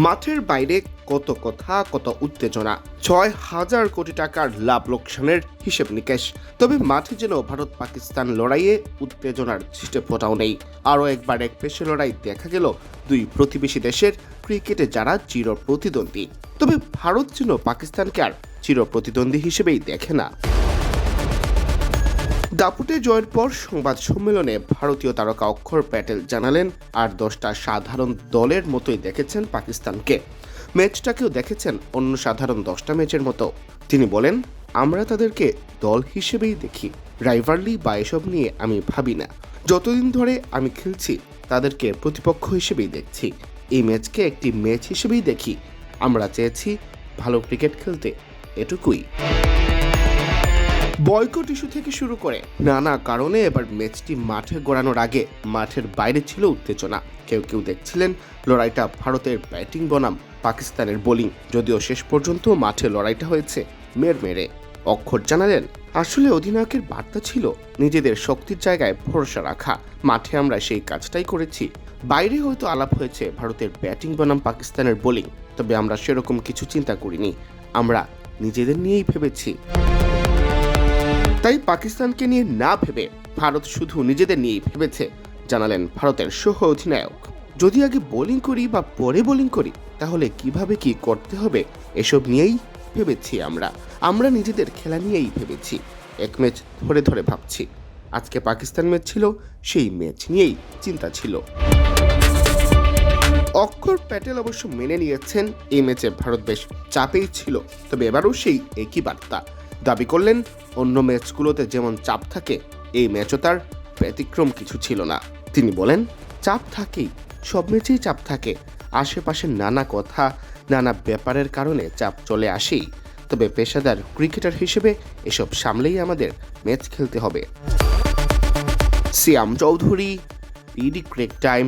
মাঠের বাইরে কত কথা, কত উত্তেজনা, ৬,০০০ কোটি টাকার লাভ লোকসানের হিসেব নিকেশ। তবে মাঠে যেন ভারত পাকিস্তান লড়াইয়ে উত্তেজনার ছিটে ফোটাও নেই। আরও একবার এক পেশে লড়াই দেখা গেল দুই প্রতিবেশী দেশের ক্রিকেটে যারা চির প্রতিদ্বন্দ্বী। তবে ভারত যেন পাকিস্তানকে আর চির প্রতিদ্বন্দ্বী হিসেবেই দেখে না। দাপুটে জয়ের পর সংবাদ সম্মেলনে ভারতীয় তারকা অক্ষর প্যাটেল জানালেন, আর 10টা সাধারণ দলের মতোই দেখেছেন পাকিস্তানকে। ম্যাচটাকেও দেখেছেন অন্য সাধারণ 10টা ম্যাচের মতো। তিনি বলেন, আমরা তাদেরকে দল হিসেবেই দেখি, রাইভারলি বা এসব নিয়ে আমি ভাবি না। যতদিন ধরে আমি খেলছি তাদেরকে প্রতিপক্ষ হিসেবেই দেখছি, এই ম্যাচকে একটি ম্যাচ হিসেবেই দেখি। আমরা চেয়েছি ভালো ক্রিকেট খেলতে, এটুকুই। বয়কট ইস্যু থেকে শুরু করে নানা কারণে এবার ম্যাচটি মাঠে গড়ানোর আগে মাঠের বাইরে ছিল উত্তেজনা। কেউ কেউ দেখছিলেন লড়াইটা ভারতের ব্যাটিং বনাম পাকিস্তানের বোলিং। যদিও শেষ পর্যন্ত মাঠে লড়াইটা হয়েছে মেরে। অক্ষর জানালেন, আসলে অধিনায়কের বার্তা ছিল নিজেদের শক্তির জায়গায় ভরসা রাখা। মাঠে আমরা সেই কাজটাই করেছি। বাইরে হয়তো আলাপ হয়েছে ভারতের ব্যাটিং বনাম পাকিস্তানের বোলিং, তবে আমরা সেরকম কিছু চিন্তা করিনি। আমরা নিজেদের নিয়েই ভেবেছি। তাই পাকিস্তানকে নিয়ে না ভেবে ভারত শুধু নিজেদের নিয়েই ভেবেছে, জানালেন ভারতের সহ অধিনায়ক। যদি আগে বোলিং করি বা পরে বোলিং করি তাহলে কিভাবে কি করতে হবে এসব নিয়েই ভেবেছি। আমরা নিজেদের খেলা নিয়েই ভেবেছি। এক ম্যাচ ধরে ধরে ভাবছি। আজকে পাকিস্তান ম্যাচ ছিল, সেই ম্যাচ নিয়েই চিন্তা ছিল। অক্ষর প্যাটেল অবশ্য মেনে নিয়েছেন এই ম্যাচে ভারত বেশ চাপেই ছিল, তবে এবারও সেই একই বার্তা। দাবি করলেন, অন্য ম্যাচগুলোতে যেমন চাপ থাকে এই ম্যাচও তার ব্যতিক্রম কিছু ছিল না। তিনি বলেন, চাপ থাকেই, সব ম্যাচেই চাপ থাকে। আশেপাশে নানা কথা, নানা ব্যাপারের কারণে চাপ চলে আসেই। তবে পেশাদার ক্রিকেটার হিসেবে এসব সামলেই আমাদের ম্যাচ খেলতে হবে। সিয়াম চৌধুরী, বিডি ক্রিক টাইম।